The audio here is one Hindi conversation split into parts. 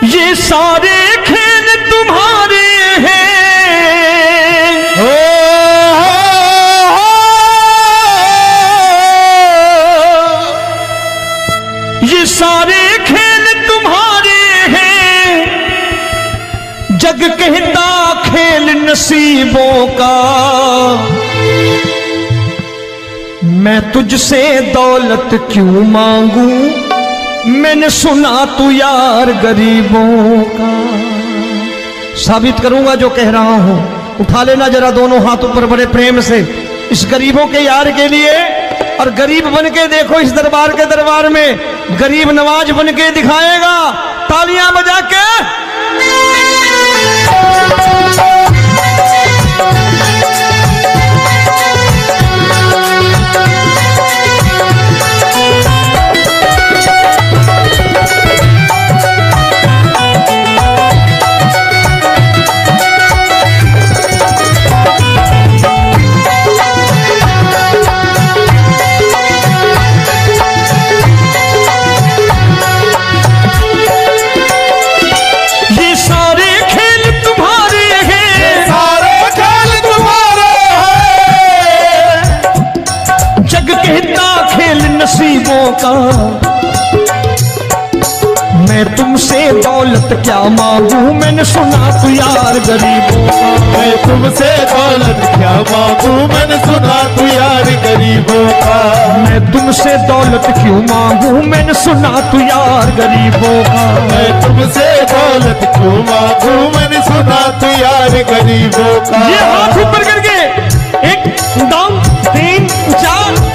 ये सारे खेल तुम्हारे हैं, ये सारे खेल तुम्हारे हैं, जग कहता खेल नसीबों का। मैं तुझसे दौलत क्यों मांगू, मैंने सुना तू यार गरीबों का। साबित करूंगा जो कह रहा हूं। उठा लेना जरा दोनों हाथ ऊपर बड़े प्रेम से इस गरीबों के यार के लिए, और गरीब बन के देखो इस दरबार के दरबार में गरीब नवाज बन के दिखाएगा, तालियां बजा के। नसीबों का मैं तुमसे दौलत क्या मांगू, मैंने सुना तू यार गरीबों का। मैं तुमसे दौलत क्या मांगू, मैंने सुना तू यार गरीबों का। मैं तुमसे दौलत क्यों मांगू, मैंने सुना तू यार गरीबों का। मैं तुमसे दौलत क्यों मांगू, मैंने सुना तू यार गरीबों का। ये हाथ ऊपर करके 1 2 3 4।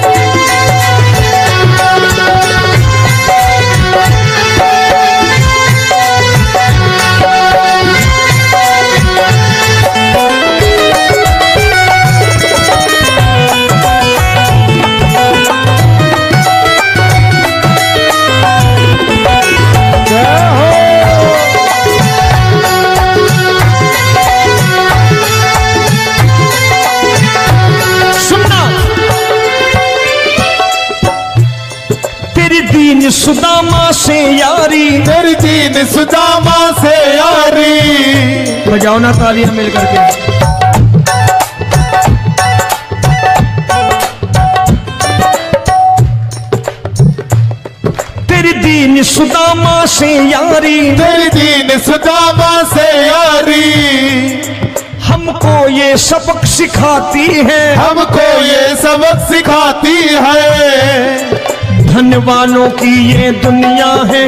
दीन सुदामा से यारी, तेरी दीन सुदामा से यारी। बजाओ ना तालियां मिल करके। तेरी दीन सुदामा से यारी, तेरी दीन सुदामा से यारी। हमको ये सबक सिखाती है, हमको ये सबक सिखाती है। धनवानों की ये दुनिया है,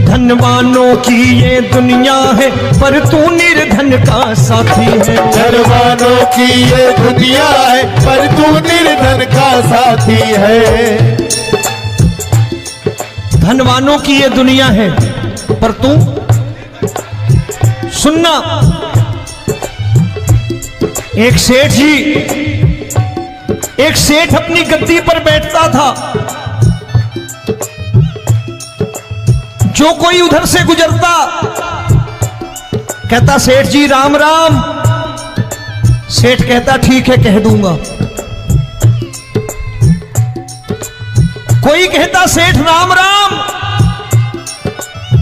धनवानों की ये दुनिया है, पर तू निर्धन का साथी है। धनवानों की ये दुनिया है, पर तू निर्धन का साथी है। धनवानों की ये दुनिया है, पर तू सुनना। एक सेठ अपनी गद्दी पर बैठता था। जो कोई उधर से गुजरता कहता सेठ जी राम राम। सेठ कहता ठीक है कह दूंगा। कोई कहता सेठ राम राम।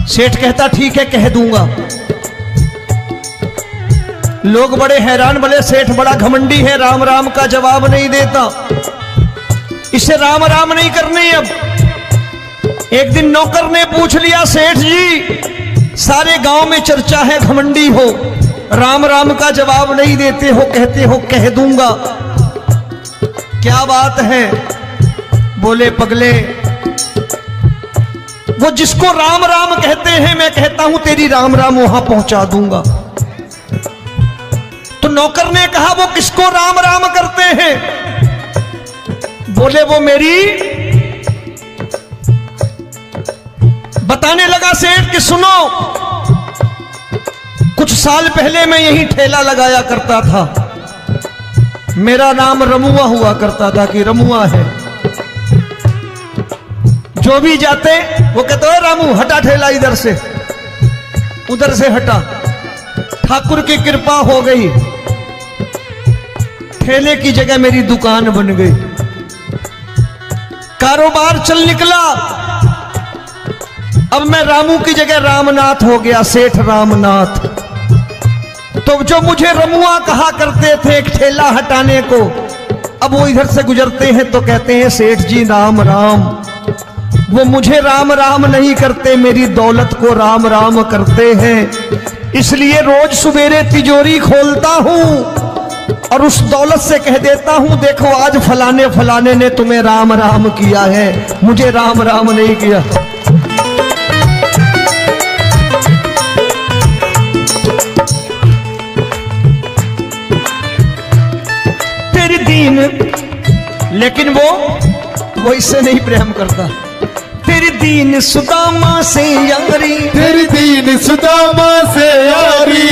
सेठ कहता ठीक है कह दूंगा। लोग बड़े हैरान, बोले सेठ बड़ा घमंडी है, राम राम का जवाब नहीं देता, इसे राम राम नहीं करने। अब एक दिन नौकर ने पूछ लिया सेठ जी सारे गांव में चर्चा है घमंडी हो, राम राम का जवाब नहीं देते हो, कहते हो कह दूंगा, क्या बात है? बोले पगले वो जिसको राम राम कहते हैं मैं कहता हूं तेरी राम राम वहां पहुंचा दूंगा। तो नौकर ने कहा वो किसको राम राम करते हैं? बोले वो मेरी। बताने लगा सेठ कि सुनो, कुछ साल पहले मैं यही ठेला लगाया करता था, मेरा नाम रमुआ हुआ करता था कि रमुआ है। जो भी जाते वो कहते हो रामू हटा ठेला इधर से, उधर से हटा। ठाकुर की कृपा हो गई, ठेले की जगह मेरी दुकान बन गई, कारोबार चल निकला। अब मैं रामू की जगह रामनाथ हो गया, सेठ रामनाथ। तो जो मुझे रमुआ कहा करते थे एक ठेला हटाने को, अब वो इधर से गुजरते हैं तो कहते हैं सेठ जी राम राम। वो मुझे राम राम नहीं करते, मेरी दौलत को राम राम करते हैं। इसलिए रोज सवेरे तिजोरी खोलता हूं और उस दौलत से कह देता हूं, देखो आज फलाने फलाने ने तुम्हें राम राम किया है, मुझे राम राम नहीं किया। तेरी दीन, लेकिन वो इससे नहीं प्रेम करता। तेरी दीन सुदामा से यारी, तेरी दीन सुदामा से यारी,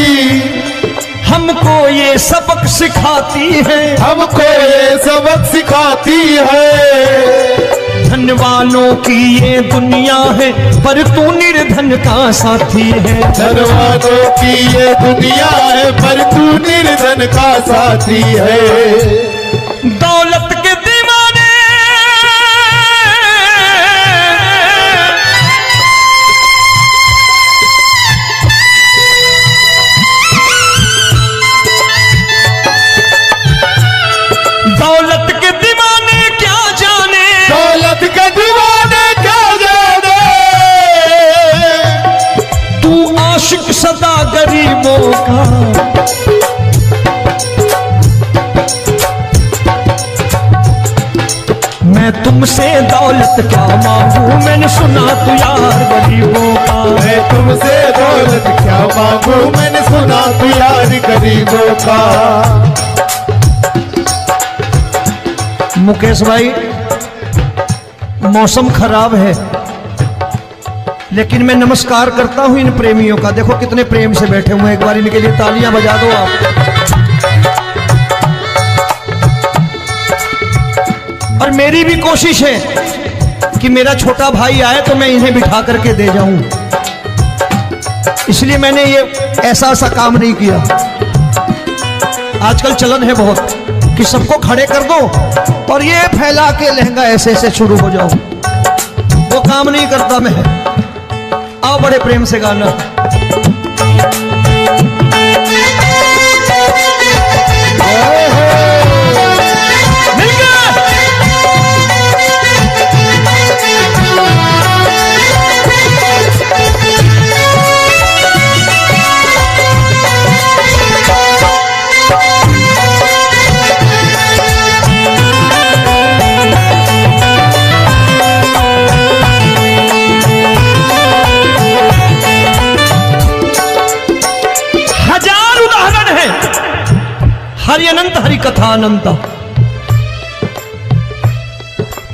हमको ये सबक सिखाती है, हमको ये सबक सिखाती है। धन वालों की ये दुनिया है, पर तू निर्धन का साथी है। धन वालों की ये दुनिया है, पर तू निर्धन का साथी है। दौलत के दीवाने दौलत के दीवाने क्या जाने, दौलत के दीवाने क्या जाने। तू आशिक सदा गरीबों का। मैं तुमसे दौलत क्या मांगू, मैंने सुना तू यार गरीबों का। मैं तुमसे दौलत क्या मांगू, मैंने सुना तू यार गरीबों का। मुकेश भाई, मौसम खराब है, लेकिन मैं नमस्कार करता हूं इन प्रेमियों का। देखो कितने प्रेम से बैठे हुए हैं, एक बार इनके लिए तालियां बजा दो आप। और मेरी भी कोशिश है कि मेरा छोटा भाई आए तो मैं इन्हें बिठा करके दे जाऊं, इसलिए मैंने ये ऐसा काम नहीं किया। आजकल चलन है बहुत कि सबको खड़े कर दो और ये फैला के लहंगा ऐसे ऐसे शुरू हो जाओ, वो काम नहीं करता मैं। आओ बड़े प्रेम से गाना। हरि अनंत हरि कथा अनंत।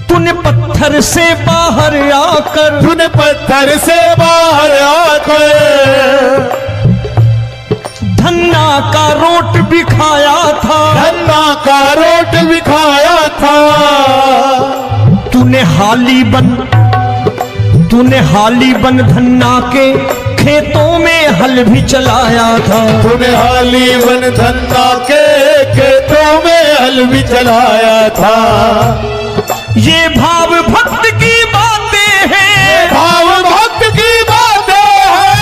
तूने पत्थर से बाहर आकर, तूने पत्थर से बाहर आकर धन्ना का रोट भी खाया था, धन्ना का रोट भी खाया था। तूने हाली बन धन्ना के खेतों में हल भी चलाया था। तूने हाली बन धन्ना के खेतों में हल भी चलाया था। ये भाव भक्त की बातें हैं, भाव भक्त की बातें हैं,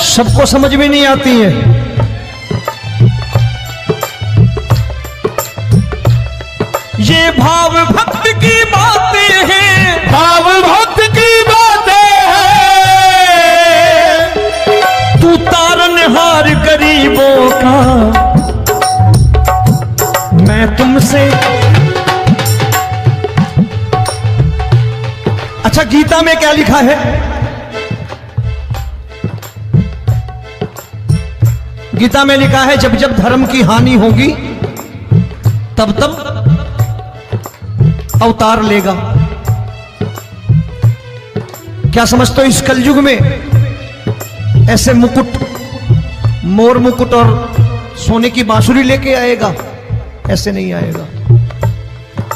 सबको समझ में नहीं आती है। ये भाव भक्त की बातें हैं, भाव भक्त की बातें हैं। तू तारनहार गरीबों का, मैं तुमसे। अच्छा, गीता में क्या लिखा है? गीता में लिखा है जब जब धर्म की हानि होगी तब तब अवतार लेगा। क्या समझते हो, इस कलयुग में ऐसे मुकुट, मोर मुकुट और सोने की बांसुरी लेके आएगा? ऐसे नहीं आएगा,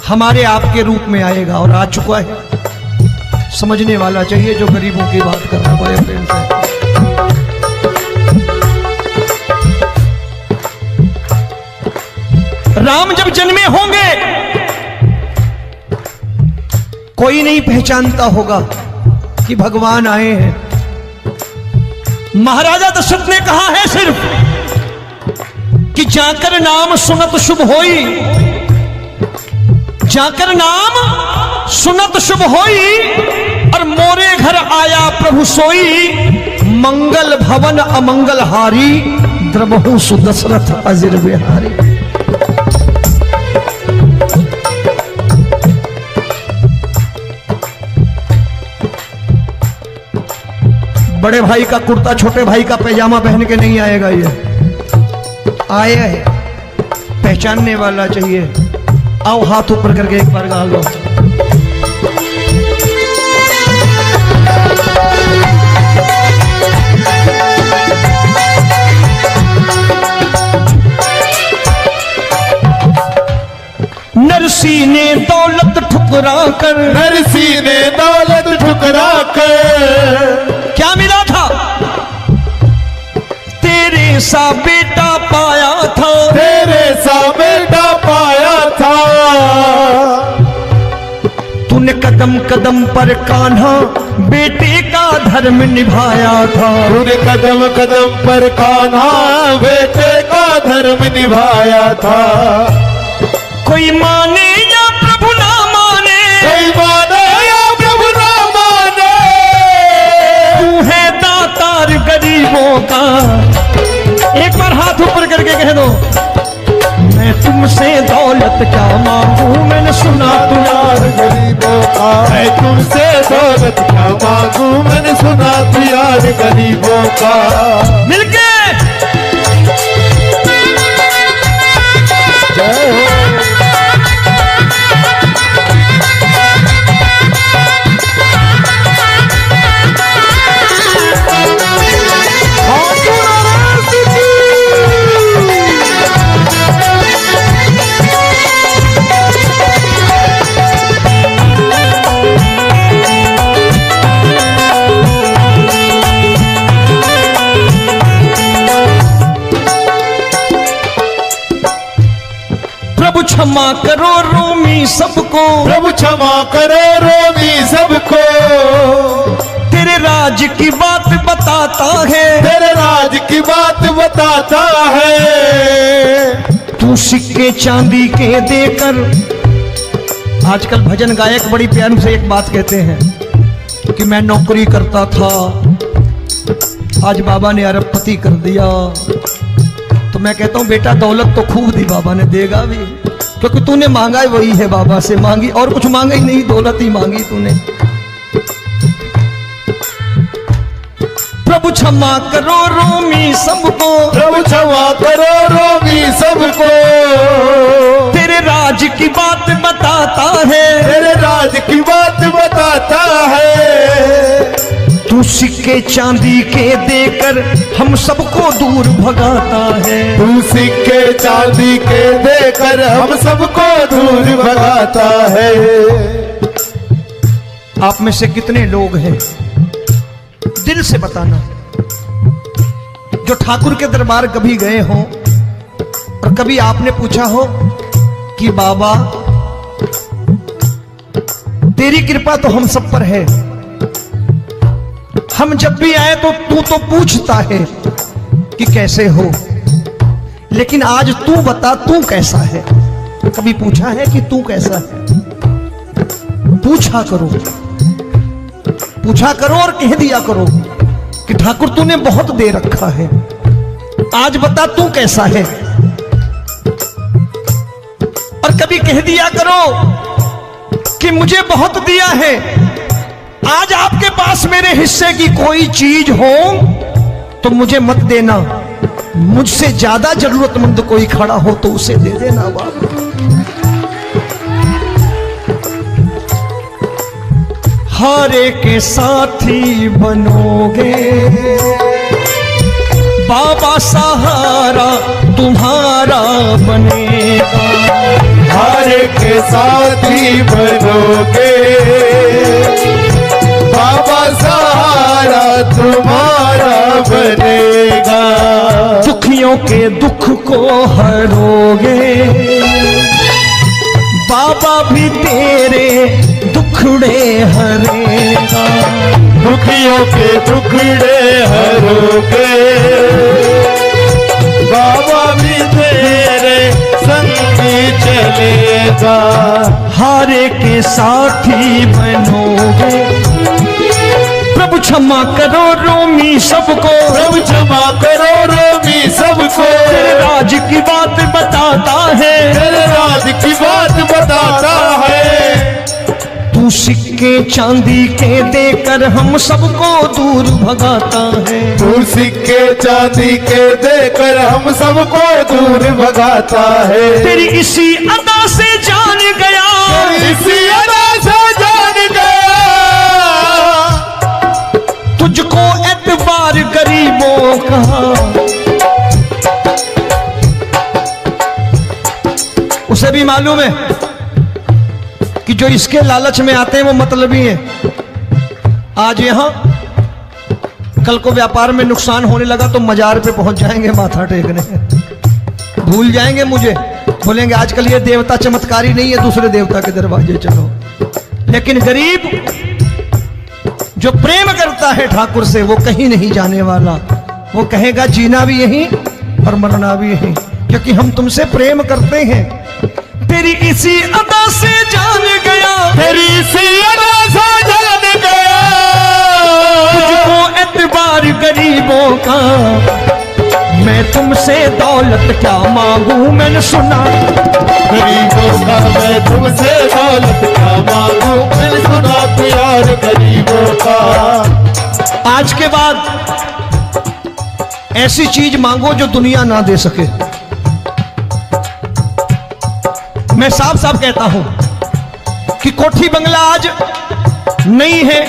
हमारे आपके रूप में आएगा और आ चुका है। समझने वाला चाहिए जो गरीबों की बात कर रहा है बड़े प्रेम से। राम जब जन्मे होंगे कोई नहीं पहचानता होगा, कि भगवान आए हैं। महाराजा दशरथ ने कहा है सिर्फ कि जाकर नाम सुनत शुभ होई, जाकर नाम सुनत शुभ होई, और मोरे घर आया प्रभु सोई, मंगल भवन अमंगल हारी, द्रबहु सुदशरथ अजिर बिहारी। बड़े भाई का कुर्ता छोटे भाई का पैजामा पहन के नहीं आएगा, ये आए है पहचानने वाला चाहिए। आओ हाथ ऊपर करके एक बार गा लो। नरसी ने दौलत ठुकरा कर, नरसी ने दौलत ठुकरा कर, क्या मिला था? तेरे सा बेटा पाया था, तेरे सा बेटा पाया था। तूने कदम कदम पर कान्हा बेटे का धर्म निभाया था, तूने कदम कदम पर कान्हा बेटे का धर्म निभाया था। कोई माने या प्रभु ना माने, कोई माने या प्रभु ना माने, तू है दातार गरीबों का। एक बार हाथ ऊपर करके कह दो, मैं तुमसे दौलत क्या मांगू, मैंने सुना तू यार गरीबों का। मैं तुमसे दौलत क्या मांगू, मैंने सुना तू यार गरीबों का। मिलके जय हो। प्रभु क्षमा करो रोमी सबको, प्रभु क्षमा करो रोमी सबको। तेरे राज की बात बताता है, तेरे राज की बात बताता है। तू सिक्के चांदी के देकर। आजकल भजन गायक बड़ी प्यार से एक बात कहते हैं कि मैं नौकरी करता था, आज बाबा ने अरबपति कर दिया। तो मैं कहता हूं बेटा दौलत तो खूब दी बाबा ने, देगा भी, क्योंकि तूने मांगा ही वही है बाबा से, मांगी और कुछ मांगा ही नहीं, दौलत ही मांगी तूने। प्रभु क्षमा करो रोमी सबको, प्रभु क्षमा करो रोमी सबको। तेरे राज की बात बताता है, तेरे राज की बात बताता है। तू सिक्के चांदी के देकर हम सबको दूर भगाता है। तू सिक्के चांदी के देकर हम सबको दूर भगाता है। आप में से कितने लोग हैं, दिल से बताना, जो ठाकुर के दरबार कभी गए हो और कभी आपने पूछा हो कि बाबा तेरी कृपा तो हम सब पर है, हम जब भी आए तो तू तो पूछता है कि कैसे हो, लेकिन आज तू बता तू कैसा है। कभी पूछा है कि तू कैसा है? पूछा करो, पूछा करो और कह दिया करो कि ठाकुर तूने बहुत दे रखा है, आज बता तू कैसा है। और कभी कह दिया करो कि मुझे बहुत दिया है, आज आपके पास मेरे हिस्से की कोई चीज हो तो मुझे मत देना, मुझसे ज्यादा जरूरतमंद कोई खड़ा हो तो उसे दे देना बाबा। हारे के साथी बनोगे बाबा, सहारा तुम्हारा बनेगा। हारे के साथी बनोगे बाबा, सहारा तुम्हारा बनेगा। दुखियों के दुख को हरोगे बाबा, भी तेरे दुखड़े हरेगा। के टुकड़े हरोगे, बाबा भी तेरे संगी चलेगा। हारे के साथी बनोगे, प्रभु क्षमा करो रोमी सबको, प्रभु क्षमा करो रोमी सबको। तेरे राज की बात बताता है, तेरे राज की बात बताता है। तू सिक्के चांदी के देकर हम सबको दूर भगाता है। तू सिक्के चांदी के देकर हम सबको दूर भगाता है। तेरी इसी अदा से जान गया, इसी अदा से जान गया, तुझको एतबार गरीबों का। उसे भी मालूम है कि जो इसके लालच में आते हैं वो मतलबी हैं। आज यहां कल को व्यापार में नुकसान होने लगा तो मजार पे पहुंच जाएंगे माथा टेकने, भूल जाएंगे मुझे, बोलेंगे आजकल ये देवता चमत्कारी नहीं है, दूसरे देवता के दरवाजे चलो। लेकिन गरीब जो प्रेम करता है ठाकुर से वो कहीं नहीं जाने वाला, वो कहेगा जीना भी यहीं और मरना भी यहीं, क्योंकि हम तुमसे प्रेम करते हैं। तेरी इसी अदा से जान गया, तेरी इसी अदा से जान गया, तुझको एतबार गरीबों का। मैं तुमसे दौलत क्या मांगू, मैंने सुना गरीबों का। मैं तुमसे दौलत क्या मांगू, मैंने सुना प्यार गरीबों का। आज के बाद ऐसी चीज मांगो जो दुनिया ना दे सके। मैं साफ साफ कहता हूं कि कोठी बंगला आज नहीं है,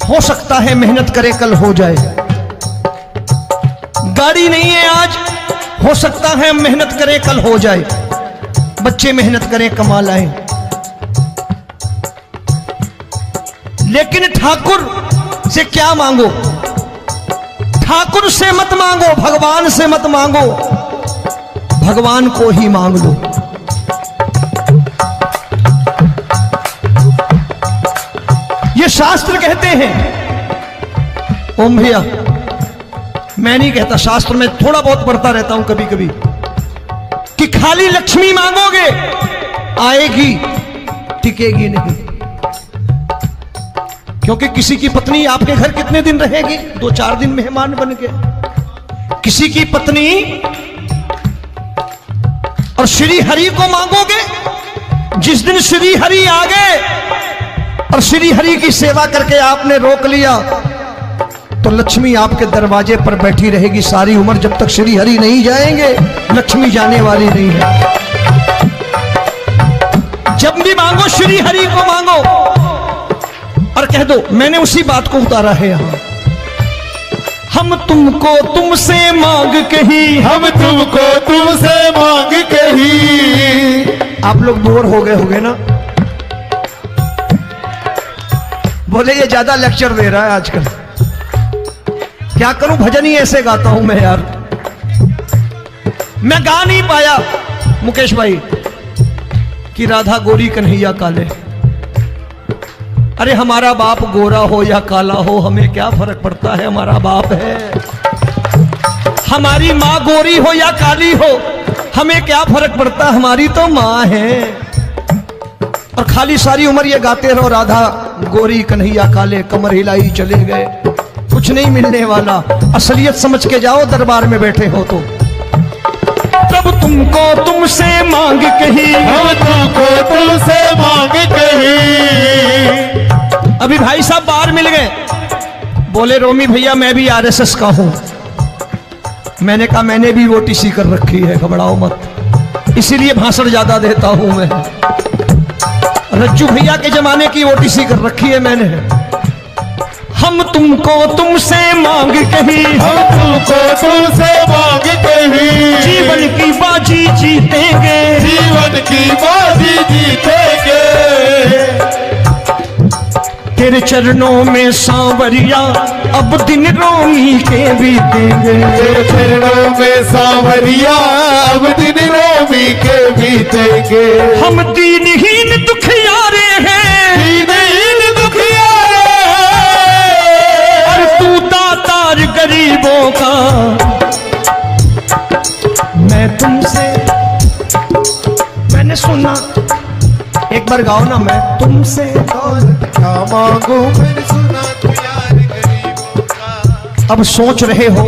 हो सकता है मेहनत करे कल हो जाए। गाड़ी नहीं है आज, हो सकता है मेहनत करें कल हो जाए। बच्चे मेहनत करें कमा लाएं, लेकिन ठाकुर से क्या मांगो? ठाकुर से मत मांगो, भगवान से मत मांगो, भगवान को ही मांग लो। ये शास्त्र कहते हैं, ओम भैया मैं नहीं कहता, शास्त्र में थोड़ा बहुत पढ़ता रहता हूं कभी कभी, कि खाली लक्ष्मी मांगोगे आएगी, टिकेगी नहीं। क्योंकि किसी की पत्नी आपके घर कितने दिन रहेगी? 2-4 दिन मेहमान बन के। किसी की पत्नी और श्री हरि को मांगोगे, जिस दिन श्री हरि आ गए और श्री हरि की सेवा करके आपने रोक लिया तो लक्ष्मी आपके दरवाजे पर बैठी रहेगी सारी उम्र। जब तक श्री हरि नहीं जाएंगे लक्ष्मी जाने वाली नहीं है। जब भी मांगो श्री हरि को मांगो और कह दो मैंने उसी बात को उतारा है यहां। हम तुमको तुमसे मांग कही, हम तुमको तुमसे मांग कही। आप लोग बोर हो गए होंगे ना, बोले ये ज्यादा लेक्चर दे रहा है आजकल। क्या करूं, भजन ही ऐसे गाता हूं मैं यार। मैं गा नहीं पाया मुकेश भाई कि राधा गोरी कन्हैया काले। अरे हमारा बाप गोरा हो या काला हो हमें क्या फर्क पड़ता है, हमारा बाप है। हमारी माँ गोरी हो या काली हो हमें क्या फर्क पड़ता, हमारी तो माँ है। और खाली सारी उम्र ये गाते रहो राधा गोरी कन्हैया काले, कमर हिलाई चले गए, कुछ नहीं मिलने वाला। असलियत समझ के जाओ दरबार में बैठे हो तो। तब तुमको तुमसे मांग कही, हम तुमको तुमसे मांग कही। अभी भाई साहब बाहर मिल गए, बोले रोमी भैया मैं भी आरएसएस का हूं। मैंने कहा मैंने भी ओटीसी कर रखी है, घबराओ मत, इसीलिए भाषण ज्यादा देता हूं मैं। रज्जू भैया के जमाने की ओटीसी कर रखी है मैंने। हम तुमको तुमसे मांग कही, हम तुमको तुमसे मांग कही। जीवन की बाजी जीतेंगे, जीवन की बाजी जीतेंगे। तेरे चरणों में सांवरिया अब दिन रोमी के बीतेंगे। तेरे चरणों में सांवरिया अब दिन रोमी के बीतेंगे। हम दीनहीन दुखियारे हैं, दीनहीन दुखियारे हैं। एक बार गाओ ना, मैं तुमसे दौलत क्या मांगू मैंने सुना तू यार गरीबों का। अब सोच रहे हो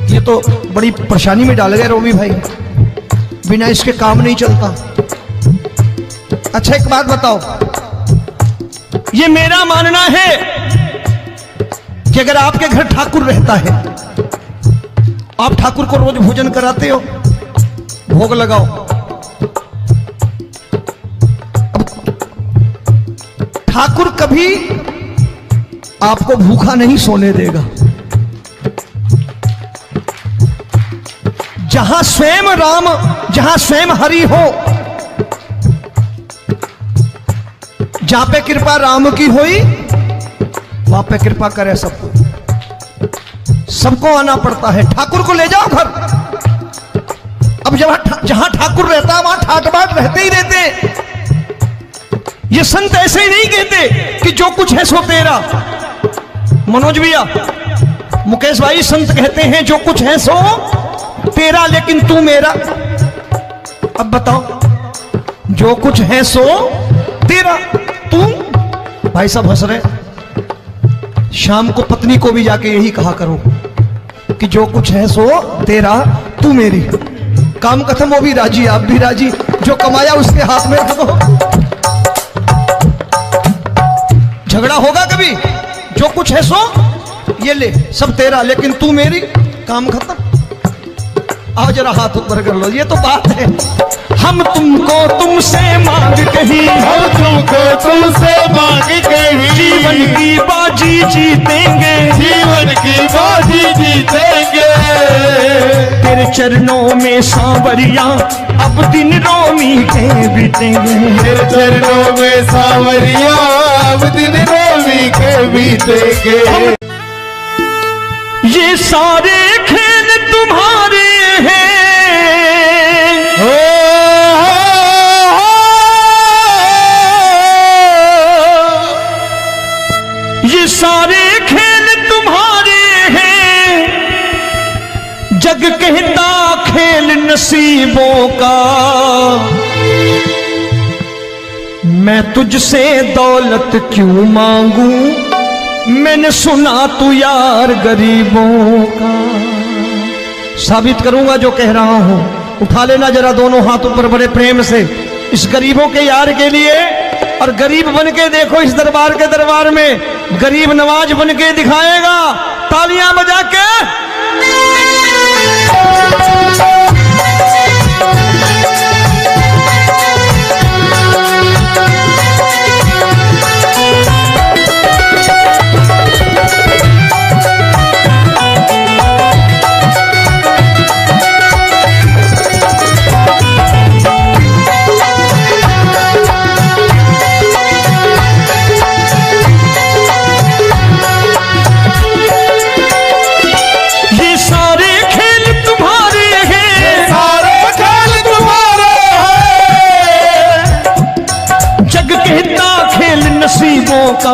ये तो बड़ी परेशानी में डाल गए रोमी भाई, बिना इसके काम नहीं चलता। अच्छा एक बात बताओ, ये मेरा मानना है कि अगर आपके घर ठाकुर रहता है, आप ठाकुर को रोज भोजन कराते हो, भोग लगाओ, अब ठाकुर कभी आपको भूखा नहीं सोने देगा। जहां स्वयं राम, जहां स्वयं हरि हो, जहां पे कृपा राम की हुई वहां पे कृपा करे सबको, सबको आना पड़ता है। ठाकुर को ले जाओ घर। अब जहां ठाकुर रहता है वहां ठाट बाट रहते ही रहते। ये संत ऐसे ही नहीं कहते कि जो कुछ है सो तेरा। मनोज भैया, मुकेश भाई, संत कहते हैं जो कुछ है सो तेरा लेकिन तू मेरा। अब बताओ, जो कुछ है सो तेरा, तू। भाई साहब हंस रहे। शाम को पत्नी को भी जाके यही कहा करो कि जो कुछ है सो तेरा, तू मेरी। काम खत्म, वो भी राजी, आप भी राजी। जो कमाया उसके हाथ में रख दो। झगड़ा होगा कभी? जो कुछ है सो ये ले, सब तेरा लेकिन तू मेरी। काम खत्म। आओ जरा हाथ ऊपर कर लो, ये तो बात है। हम तुमको तुमसे मांग कहीं, हम तुमको तुमसे मांग कहीं, जीवन की बाजी जीतेंगे, जीवन की बाजी जीतेंगे। तेरे चरणों में सांवरिया अब दिन रोमी के बीतेंगे। तेरे चरणों में सांवरिया अब दिन रोमी के बीतेंगे। ये सारे खेल तुम्हारे हैं, ये सारे खेल तुम्हारे हैं। जग कहता खेल नसीबों का, मैं तुझसे दौलत क्यों मांगू, मैंने सुना तू यार गरीबों का। साबित करूंगा जो कह रहा हूं। उठा लेना जरा दोनों हाथ ऊपर बड़े प्रेम से इस गरीबों के यार के लिए। और गरीब बन के देखो इस दरबार के दरबार में, गरीब नवाज बन के दिखाएगा, तालियां बजा के। नसीबों का,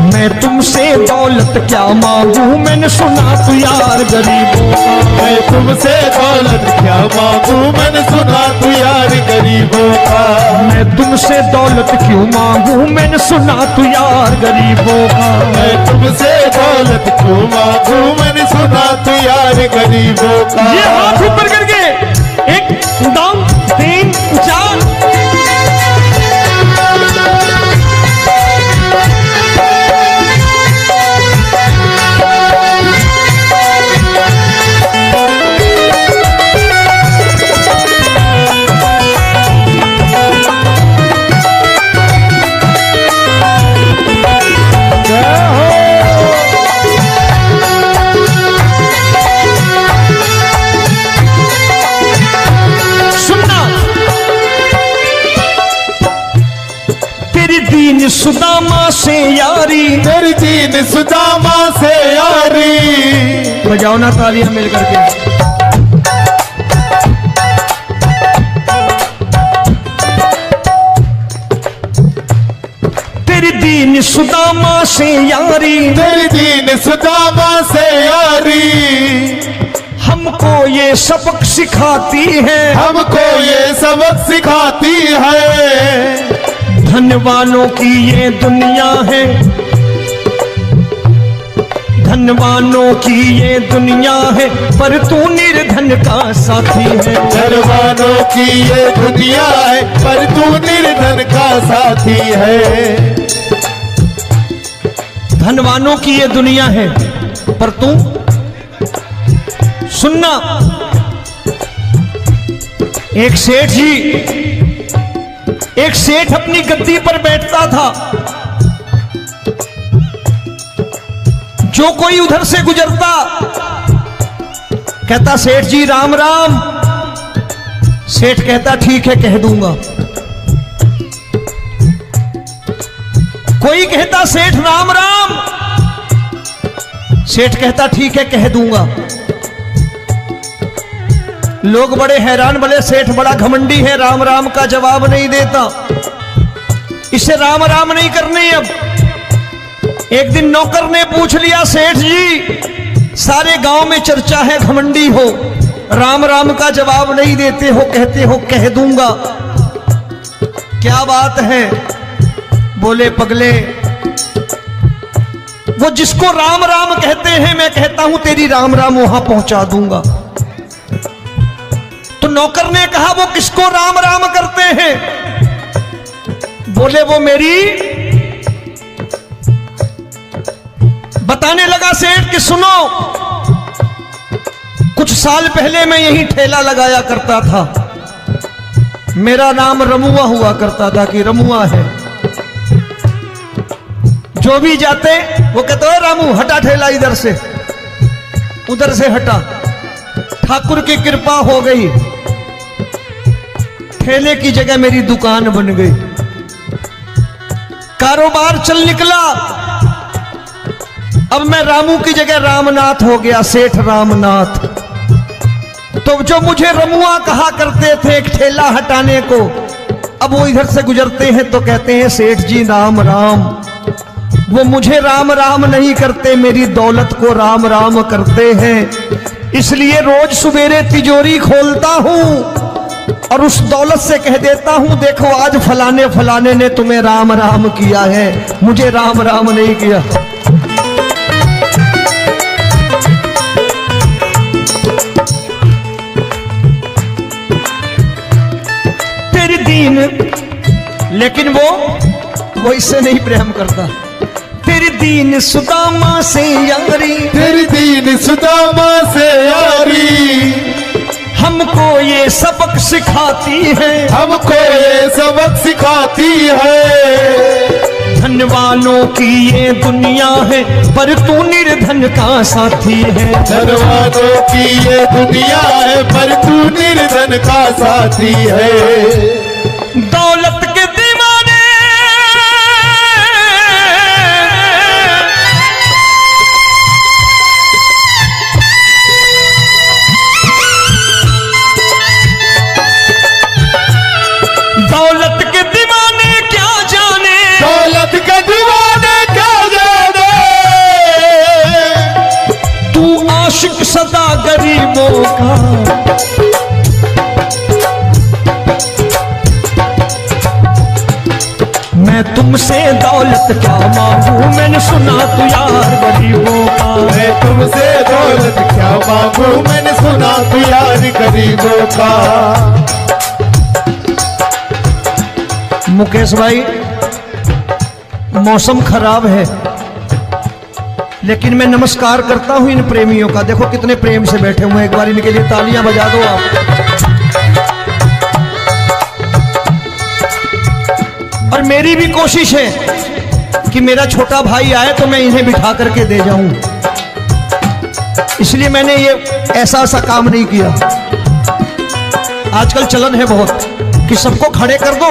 मैं तुमसे दौलत क्या मांगू, मैंने सुना तू यार गरीबों का। मैं तुमसे दौलत क्या मांगू, मैंने सुना तू यार गरीबों का। मैं तुमसे दौलत क्यों मांगू, मैंने सुना तू यार गरीबों का। मैं तुमसे दौलत क्यों मांगू, मैंने सुना तू यार गरीबों का। ये हाथ ऊपर करके 1 2 3 4। दीन सुदामा से यारी, तेरी दीन सुदामा से यारी। बजाओ ना तालियां मिल करके। तेरी दीन सुदामा से यारी, तेरी दीन सुदामा से यारी। हम हमको ये सबक सिखाती है, हमको ये सबक सिखाती है। धनवानों की ये दुनिया है, धनवानों की ये दुनिया है, पर तू निर्धन का साथी है। धनवानों की ये दुनिया है, पर तू निर्धन का साथी है। धनवानों की ये दुनिया है, पर तू सुनना। एक सेठ जी, एक सेठ अपनी गद्दी पर बैठता था। जो कोई उधर से गुजरता कहता सेठ जी राम राम। सेठ कहता ठीक है कह दूंगा। कोई कहता सेठ राम राम। सेठ कहता ठीक है कह दूंगा। लोग बड़े हैरान, बोले सेठ बड़ा घमंडी है, राम राम का जवाब नहीं देता, इसे राम राम नहीं करने। अब एक दिन नौकर ने पूछ लिया सेठ जी सारे गांव में चर्चा है घमंडी हो, राम राम का जवाब नहीं देते हो, कहते हो कह दूंगा, क्या बात है? बोले पगले वो जिसको राम राम कहते हैं मैं कहता हूं तेरी राम राम वहां पहुंचा दूंगा। तो नौकर ने कहा वो किसको राम राम करते हैं? बोले वो मेरी। बताने लगा सेठ कि सुनो, कुछ साल पहले मैं यही ठेला लगाया करता था, मेरा नाम रमुआ हुआ करता था कि रमुआ है। जो भी जाते वो कहते हो रामू हटा ठेला इधर से, उधर से हटा। ठाकुर की कृपा हो गई, ठेले की जगह मेरी दुकान बन गई, कारोबार चल निकला। अब मैं रामू की जगह रामनाथ हो गया, सेठ रामनाथ। तो जो मुझे रमुआ कहा करते थे एक ठेला हटाने को, अब वो इधर से गुजरते हैं तो कहते हैं सेठ जी राम राम। वो मुझे राम राम नहीं करते, मेरी दौलत को राम राम करते हैं। इसलिए रोज सवेरे तिजोरी खोलता हूं और उस दौलत से कह देता हूं देखो आज फलाने फलाने ने तुम्हें राम राम किया है, मुझे राम राम नहीं किया। तेरी दीन, लेकिन वो इससे नहीं प्रेम करता। तेरी दीन सुदामा से यारी, तेरी दीन सुदामा से यारी, हमको ये सबक सिखाती है, हमको ये सबक सिखाती है। धनवानों की ये दुनिया है, पर तू निर्धन का साथी है। धनवानों की ये दुनिया है, पर तू निर्धन का साथी है। दौलत के दीवाने दौलत के दीवाने क्या जाने, दौलत के दीवाने क्या जाने, तू आशिक सदा गरीबों का। मैं तुमसे दौलत क्या मांगू, मैंने सुना तू यार गरीबों का। मैं तुमसे दौलत क्या मांगू, मैंने सुना तू यार गरीबों का। मुकेश भाई मौसम खराब है, लेकिन मैं नमस्कार करता हूं इन प्रेमियों का। देखो कितने प्रेम से बैठे हुए हैं, एक बार इनके लिए तालियां बजा दो आप। और मेरी भी कोशिश है कि मेरा छोटा भाई आए तो मैं इन्हें बिठा करके दे जाऊं, इसलिए मैंने ये ऐसा काम नहीं किया। आजकल चलन है बहुत कि सबको खड़े कर दो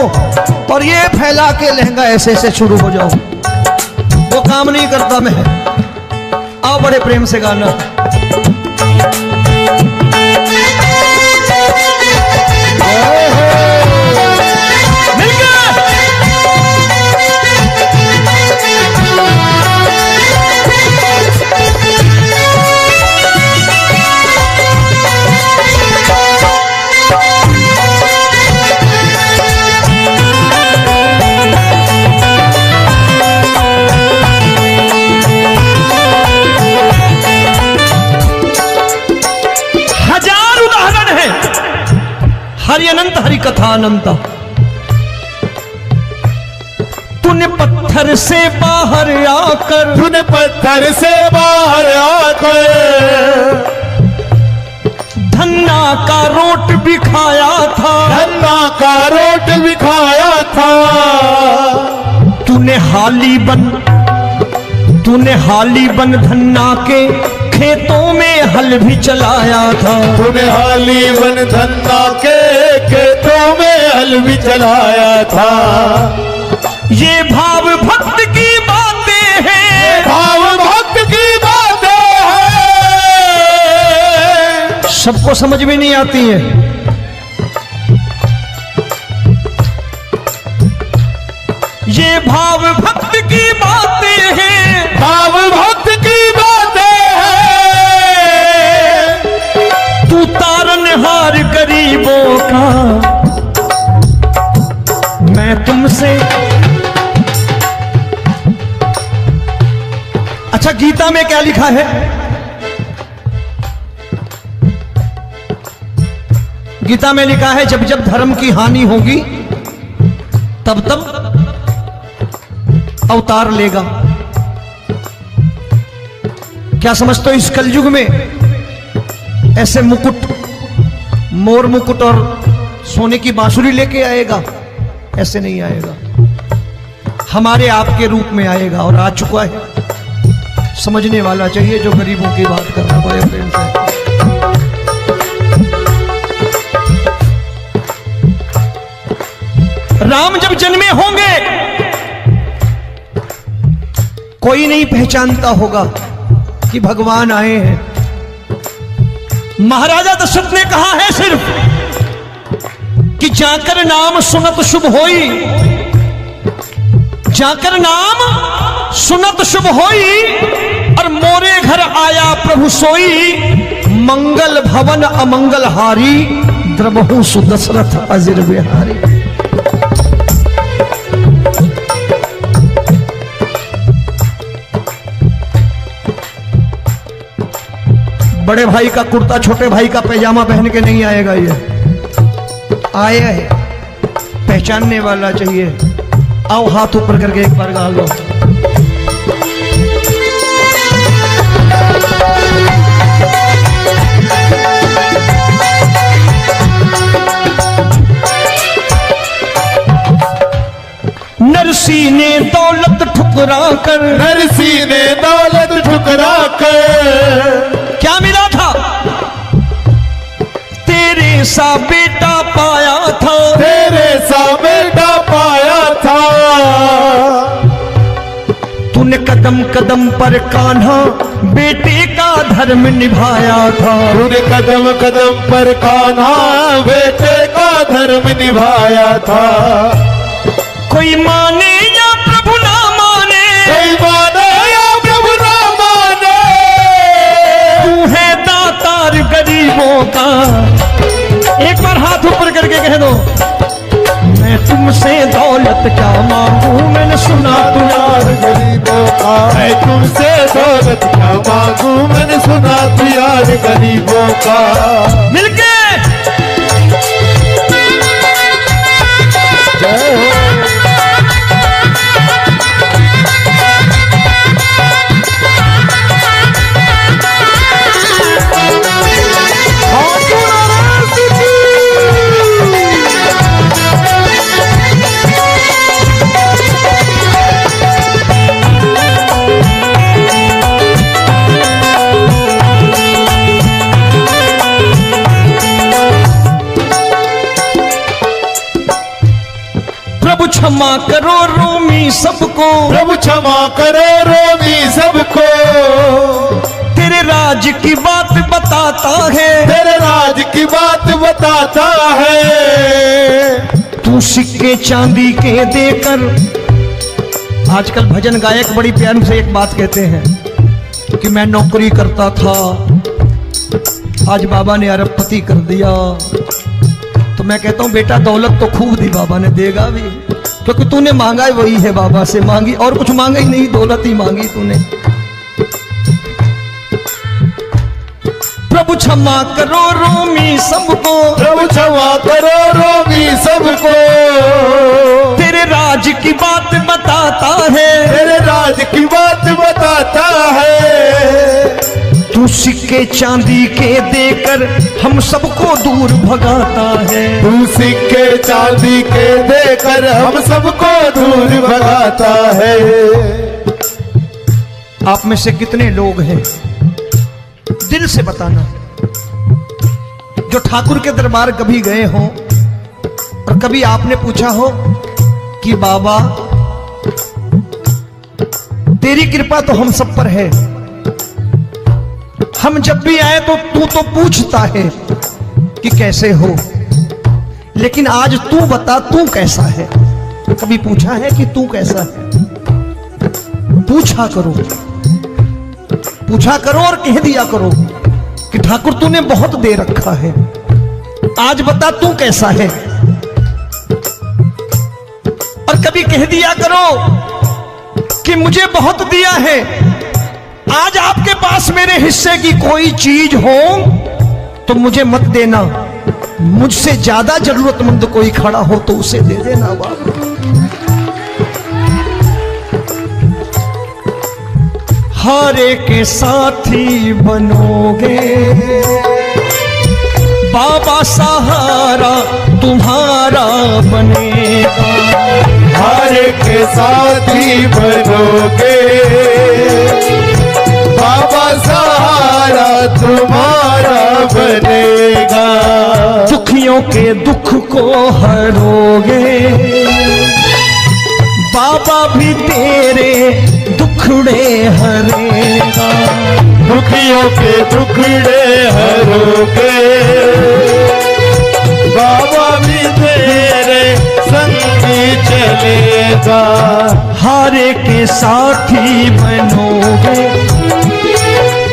और ये फैला के लहंगा ऐसे ऐसे शुरू हो जाओ, वो काम नहीं करता मैं। आओ बड़े प्रेम से गाना। कथा अनंता। तूने पत्थर से बाहर आकर, तूने पत्थर से बाहर आकर धन्ना का रोट भी खाया था, धन्ना का रोट भी खाया था। तूने हाली बन धन्ना के खेतों में हल भी चलाया था। तूने हाली बन धन्ना के खेतों में हल भी चलाया था। ये भाव भक्त की बातें हैं, भाव भक्त की बातें हैं। सबको समझ में नहीं आती है। ये भाव भक्त की बातें हैं, भाव भक्त की बातें हैं। तू तारनहार गरीबों का, मैं तुमसे। अच्छा, गीता में क्या लिखा है? गीता में लिखा है जब जब धर्म की हानि होगी तब तब अवतार लेगा। क्या समझते हो इस कलयुग में ऐसे मुकुट, मोर मुकुट और सोने की बांसुरी लेके आएगा? ऐसे नहीं आएगा, हमारे आपके रूप में आएगा और आ चुका है। समझने वाला चाहिए जो गरीबों की बात कर रहा बड़े प्रेम से। राम जब जन्मे होंगे कोई नहीं पहचानता होगा कि भगवान आए हैं। महाराजा दशरथ ने कहा है सिर्फ कि जाकर नाम सुनत शुभ होई, जाकर नाम सुनत शुभ होई, और मोरे घर आया प्रभु सोई, मंगल भवन अमंगल हारी, द्रबहु सुदशरथ अजिर बिहारी। बड़े भाई का कुर्ता छोटे भाई का पैजामा पहन के नहीं आएगा, ये आया है, पहचानने वाला चाहिए। आओ हाथ ऊपर करके एक बार गा लो। नरसी ने दौलत ठुकरा कर, नरसी ने दौलत ठुकरा कर क्या मिला था? तेरे सा बेटा पाया था, तेरे सा बेटा पाया था। तूने कदम कदम पर कान्हा बेटे का धर्म निभाया था। तूने कदम कदम पर कान्हा बेटे का धर्म निभाया था। कोई माने या प्रभु ना माने, कोई माने या प्रभु ना माने, तू है दातार गरीबों का। एक बार हाथ ऊपर करके कह दो, मैं तुमसे दौलत क्या मांगू, मैंने सुना तू यार गरीबों का। मैं तुमसे दौलत क्या मांगू, मैंने सुना तू यार गरीबों का। मिलके जय हो। प्रभु क्षमा करो रोमी सबको, प्रभु क्षमा करो रोमी सबको। तेरे राज की बात बताता है, तेरे राज की बात बताता है। तू सिक्के चांदी के देकर। आजकल भजन गायक बड़ी प्यार से एक बात कहते हैं कि मैं नौकरी करता था, आज बाबा ने अरबपति कर दिया। तो मैं कहता हूं बेटा दौलत तो खूब दी बाबा ने, देगा भी, क्योंकि तूने मांगा है वही है बाबा से मांगी, और कुछ मांगा ही नहीं, दौलत ही मांगी तूने। प्रभु क्षमा करो रोमी सबको, प्रभु क्षमा करो रोमी सबको। तेरे राज की बात बताता है, तेरे राज की बात बताता है। तू सिक्के चांदी के देकर हम सबको दूर भगाता है। तू सिक्के चांदी के देकर हम सबको दूर भगाता है। आप में से कितने लोग हैं, दिल से बताना, जो ठाकुर के दरबार कभी गए हो और कभी आपने पूछा हो कि बाबा तेरी कृपा तो हम सब पर है, हम जब भी आए तो तू तो पूछता है कि कैसे हो, लेकिन आज तू बता तू कैसा है। कभी पूछा है कि तू कैसा है? पूछा करो, पूछा करो और कह दिया करो कि ठाकुर तूने बहुत दे रखा है, आज बता तू कैसा है। और कभी कह दिया करो कि मुझे बहुत दिया है, आज आपके पास मेरे हिस्से की कोई चीज हो तो मुझे मत देना, मुझसे ज्यादा जरूरतमंद कोई खड़ा हो तो उसे दे देना बाबा। हारे के साथी बनोगे बाबा, सहारा तुम्हारा बनेगा। हारे के साथी बनोगे बाबा, सहारा तुम्हारा बनेगा। दुखियों के दुख को हरोगे बाबा, भी तेरे दुखड़े हरेगा। दुखियों के दुखड़े हरोगे बाबा, भी तेरे संगी चलेगा। हारे के साथी बनोगे,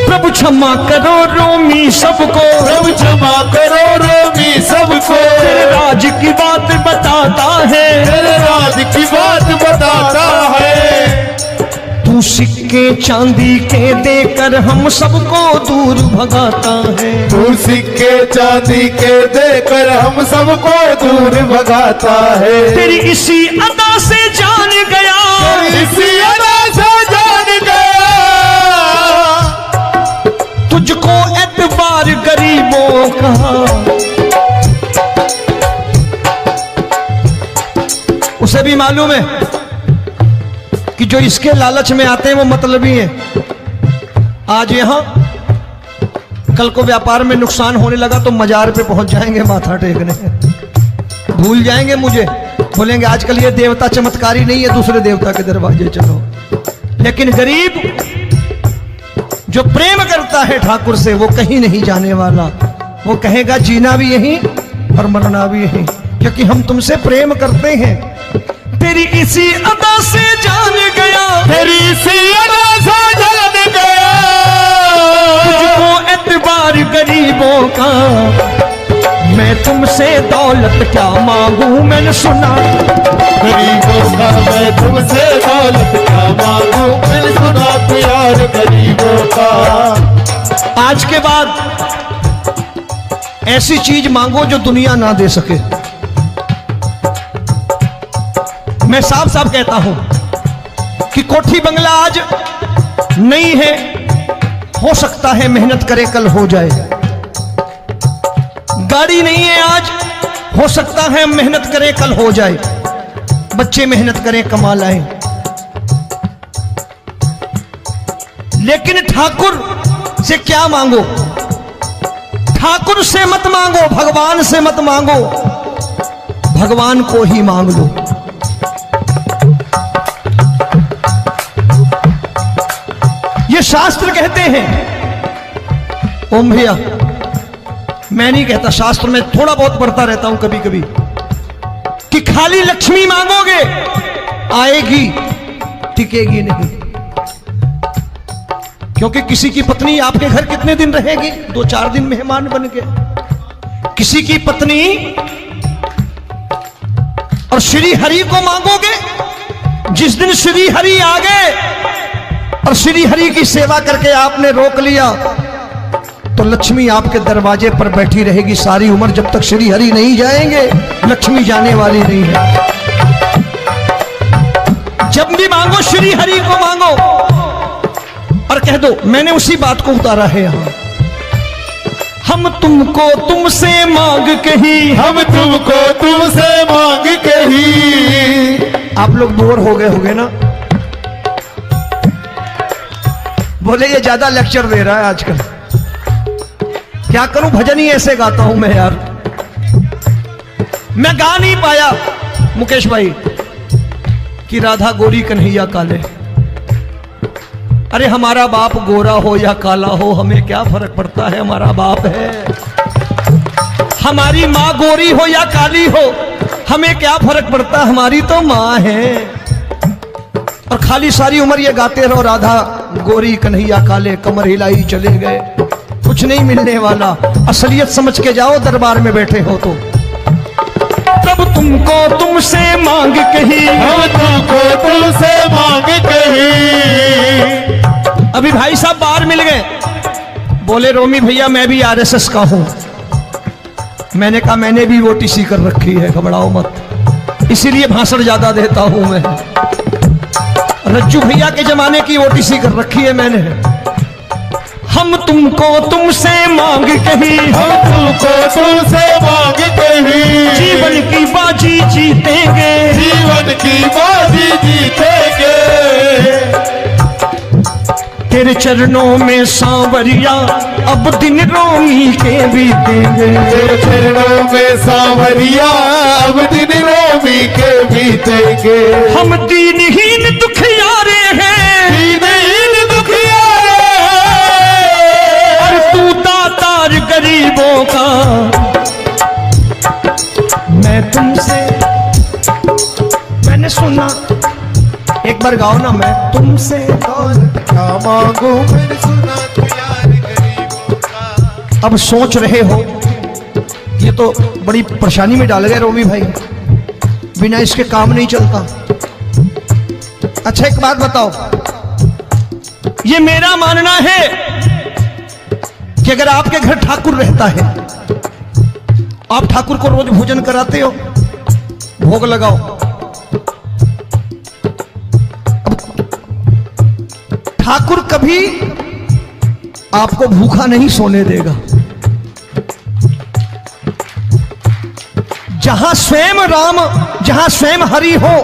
प्रभु क्षमा करो रोमी सबको, प्रभु क्षमा करो रोमी सबको। तेरे राज की बात बताता है, तेरे राज की बात बताता है। तू सिक्के चांदी के देकर हम सबको दूर भगाता है। तू सिक्के चांदी के देकर हम सबको दूर भगाता है। तेरी इसी अदा से जान गया, इसी अदा से जान गया, तुझको एतबार गरीबों का। उसे भी मालूम है कि जो इसके लालच में आते हैं वो मतलबी हैं। आज यहां कल को व्यापार में नुकसान होने लगा तो मजार पे पहुंच जाएंगे माथा टेकने, भूल जाएंगे मुझे, बोलेंगे आजकल ये देवता चमत्कारी नहीं है, दूसरे देवता के दरवाजे चलो। लेकिन गरीब जो प्रेम करता है ठाकुर से वो कहीं नहीं जाने वाला, वो कहेगा जीना भी यहीं और मरना भी यहीं, क्योंकि हम तुमसे प्रेम करते हैं। तेरी इसी अदा से जान गया, तेरी इसी अदा से जान गया, तुझको एतबार गरीबों का। मैं तुमसे दौलत क्या मांगू, मैंने सुना गरीबों का। मैं तुमसे दौलत क्या मांगू, मैंने सुना प्यार गरीबों का। आज के बाद ऐसी चीज मांगो जो दुनिया ना दे सके। मैं साफ साफ कहता हूं कि कोठी बंगला आज नहीं है, हो सकता है मेहनत करे कल हो जाए। गाड़ी नहीं है आज, हो सकता है मेहनत करे कल हो जाए। बच्चे मेहनत करें कमा लाएं, लेकिन ठाकुर से क्या मांगो? ठाकुर से मत मांगो, भगवान से मत मांगो, भगवान को ही मांग लो। ये शास्त्र कहते हैं। ओम भैया, मैं नहीं कहता, शास्त्र में थोड़ा बहुत पढ़ता रहता हूं कभी कभी, कि खाली लक्ष्मी मांगोगे आएगी, टिकेगी नहीं। क्योंकि किसी की पत्नी आपके घर कितने दिन रहेगी? 2-4 दिन मेहमान बन के। किसी की पत्नी और श्री हरि को मांगोगे, जिस दिन श्री हरि आ गए और श्री हरि की सेवा करके आपने रोक लिया, तो लक्ष्मी आपके दरवाजे पर बैठी रहेगी सारी उम्र, जब तक श्री हरि नहीं जाएंगे लक्ष्मी जाने वाली नहीं है। जब भी मांगो श्री हरि को मांगो और कह दो मैंने उसी बात को उतारा है यहां। हम तुमको तुमसे मांग कही, हम तुमको तुमसे मांग कही। आप लोग बोर हो गए होंगे ना, बोले ये ज्यादा लेक्चर दे रहा है आजकल। क्या करूं, भजन ही ऐसे गाता हूं मैं यार। मैं गा नहीं पाया मुकेश भाई कि राधा गोरी कन्हैया काले। अरे हमारा बाप गोरा हो या काला हो हमें क्या फर्क पड़ता है, हमारा बाप है। हमारी माँ गोरी हो या काली हो हमें क्या फर्क पड़ता, हमारी तो माँ है। और खाली सारी उम्र ये गाते रहो राधा गोरी कन्हैया काले, कमर हिलाई चले गए, कुछ नहीं मिलने वाला। असलियत समझ के जाओ दरबार में बैठे हो तो। तब तुमको तुमसे मांग कही, हम तुमको तुमसे मांग कही। अभी भाई साहब बाहर मिल गए, बोले रोमी भैया मैं भी आरएसएस का हूं। मैंने कहा मैंने भी ओटीसी कर रखी है, घबराओ मत, इसीलिए भाषण ज्यादा देता हूं मैं। रज्जू भैया के जमाने की ओटीसी कर रखी है मैंने। हम तुमको तुमसे मांग कही, हम तुमको तुमसे मांग कही। जीवन की बाजी जीतेंगे, जीवन की बाजी जीतेंगे। तेरे चरणों में सांवरिया अब दिन रोमी के बीतेंगे। तेरे चरणों में सांवरिया अब दिन रोमी के बीतेंगे। हम दीनहीन दुखियारे हैं, दीनहीन दुखियारे और तू दातार गरीबों का। मैं तुमसे, मैंने सुना, एक बार गाओ ना, मैं तुमसे क्या मांगू मैंने सुना तू यार गरीबों का। अब सोच रहे हो ये तो बड़ी परेशानी में डाल गए रोमी भाई, बिना इसके काम नहीं चलता। अच्छा एक बात बताओ, ये मेरा मानना है कि अगर आपके घर ठाकुर रहता है, आप ठाकुर को रोज भोजन कराते हो, भोग लगाओ, ठाकुर कभी आपको भूखा नहीं सोने देगा। जहां स्वयं राम, जहां स्वयं हरि हो,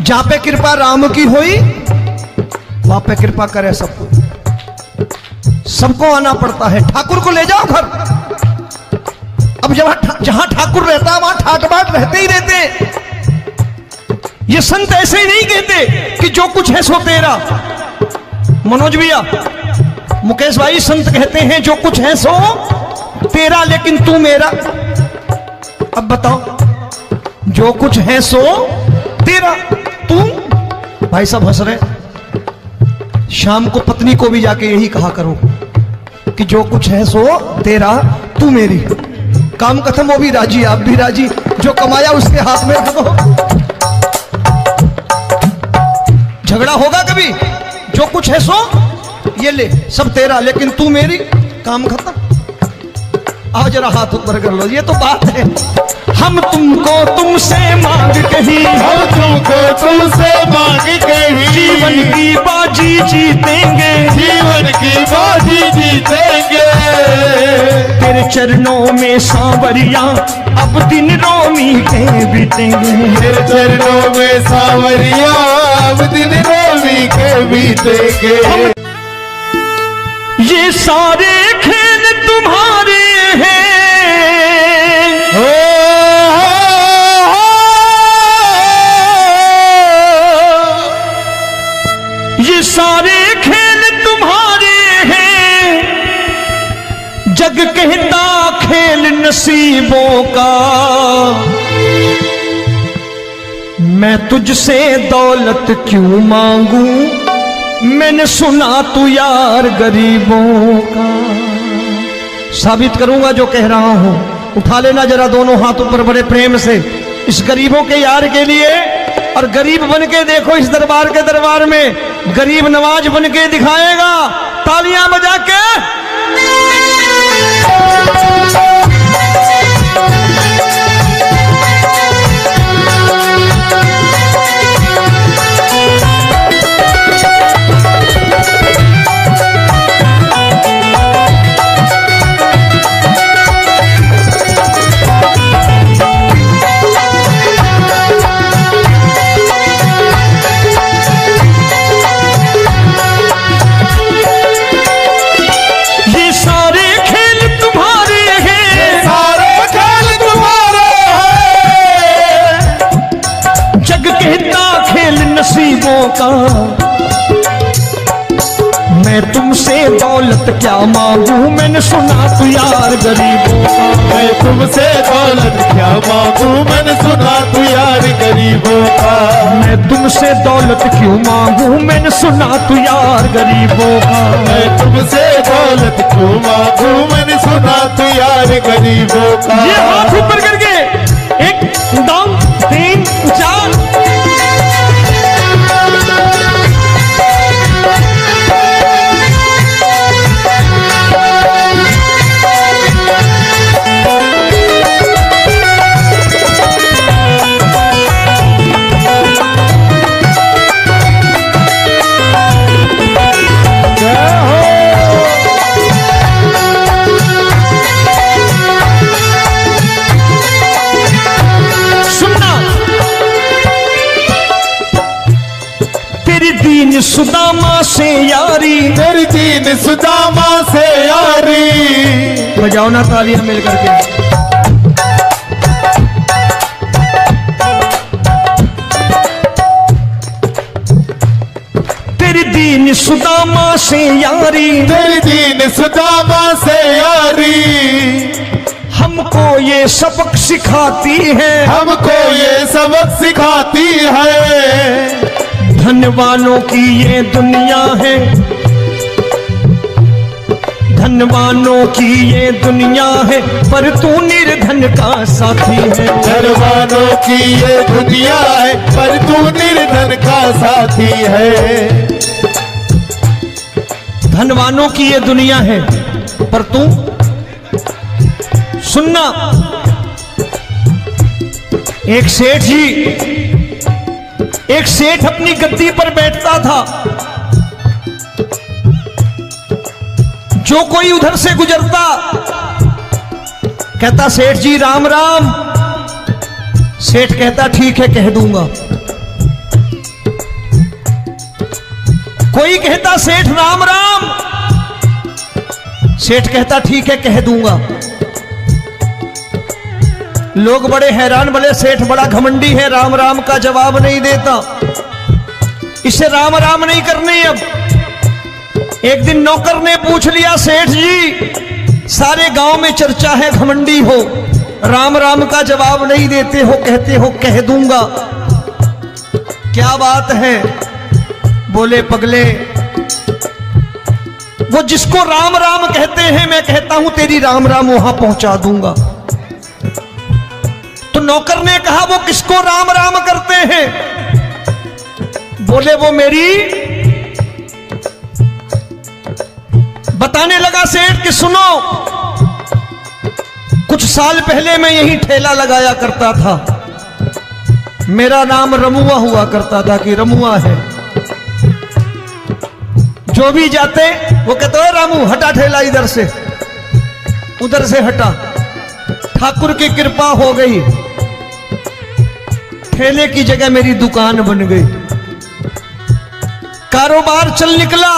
जहां पे कृपा राम की हुई वहां पे कृपा करे सबको। सबको आना पड़ता है, ठाकुर को ले जाओ घर। अब जहां ठाकुर रहता है वहां ठाट बाट रहते ही रहते। ये संत ऐसे ही नहीं कहते कि जो कुछ है सो तेरा। मनोज भैया, मुकेश भाई, संत कहते हैं जो कुछ है सो तेरा लेकिन तू मेरा। अब बताओ, जो कुछ है सो तेरा, तू। भाई साहब हंस रहे। शाम को पत्नी को भी जाके यही कहा करो कि जो कुछ है सो तेरा, तू मेरी। काम खत्म, वो भी राजी, आप भी राजी, जो कमाया उसके हाथ में रख दो। झगड़ा होगा कभी, जो कुछ है सो ये ले, सब तेरा लेकिन तू मेरी, काम खत्म। आओ जरा हाथ ऊपर कर लो, ये तो बात है। हम तुमको तुमसे मांग कही, हम तुमको तुमसे मांग कही। जीवन की बाजी जीतेंगे, जीवन की बाजी जीतेंगे। तेरे चरणों में सांवरिया अब दिन रोमी के बीतेंगे। तेरे चरणों में सांवरिया अब दिन रोमी के बीतेंगे। ये सारे खेल तुम्हारे हैं, ये सारे खेल तुम्हारे हैं। जग कहता खेल नसीबों का, मैं तुझसे दौलत क्यों मांगू, मैंने सुना तू यार गरीबों का। साबित करूंगा जो कह रहा हूं। उठा लेना जरा दोनों हाथ ऊपर बड़े प्रेम से इस गरीबों के यार के लिए, और गरीब बन के देखो इस दरबार के दरबार में गरीब नवाज बन के दिखाएगा, तालियां बजा के। नसीबों का मैं तुमसे दौलत क्या मांगू, मैंने सुना तू यार गरीबों का। मैं तुमसे दौलत क्या मांगू, मैंने सुना तू यार गरीबों का। मैं तुमसे दौलत क्यों मांगू, मैंने सुना तू यार गरीबों का। मैं तुमसे दौलत क्यों मांगू, मैंने सुना तू यार गरीबों का। ये हाथ ऊपर करके 1 2 3 4। दीन सुदामा से यारी, तेरी दीन सुदामा से यारी। बजाओ ना तालियां मिल करके। तेरी दीन सुदामा से यारी, तेरी दीन सुदामा से यारी। हमको ये सबक सिखाती है, हमको ये सबक सिखाती है। धनवानों की ये दुनिया है, धनवानों की ये दुनिया है, पर तू निर्धन का साथी है। धनवानों की ये दुनिया है, पर तू निर्धन का साथी है। धनवानों की ये दुनिया है, पर तू सुनना। एक सेठ अपनी गद्दी पर बैठता था। जो कोई उधर से गुजरता कहता सेठ जी राम राम। सेठ कहता ठीक है कह दूंगा। कोई कहता सेठ राम राम। सेठ कहता ठीक है कह दूंगा। लोग बड़े हैरान, बोले सेठ बड़ा घमंडी है, राम राम का जवाब नहीं देता, इसे राम राम नहीं करनी। अब एक दिन नौकर ने पूछ लिया सेठ जी सारे गांव में चर्चा है घमंडी हो, राम राम का जवाब नहीं देते हो, कहते हो कह दूंगा, क्या बात है? बोले पगले वो जिसको राम राम कहते हैं मैं कहता हूं तेरी राम राम वहां पहुंचा दूंगा। तो नौकर ने कहा वो किसको राम राम करते हैं? बोले वो मेरी। बताने लगा सेठ कि सुनो, कुछ साल पहले मैं यही ठेला लगाया करता था, मेरा नाम रमुआ हुआ करता था कि रमुआ है। जो भी जाते वो कहते हो रामू हटा ठेला इधर से, उधर से हटा। ठाकुर की कृपा हो गई, ठेले की जगह मेरी दुकान बन गई, कारोबार चल निकला।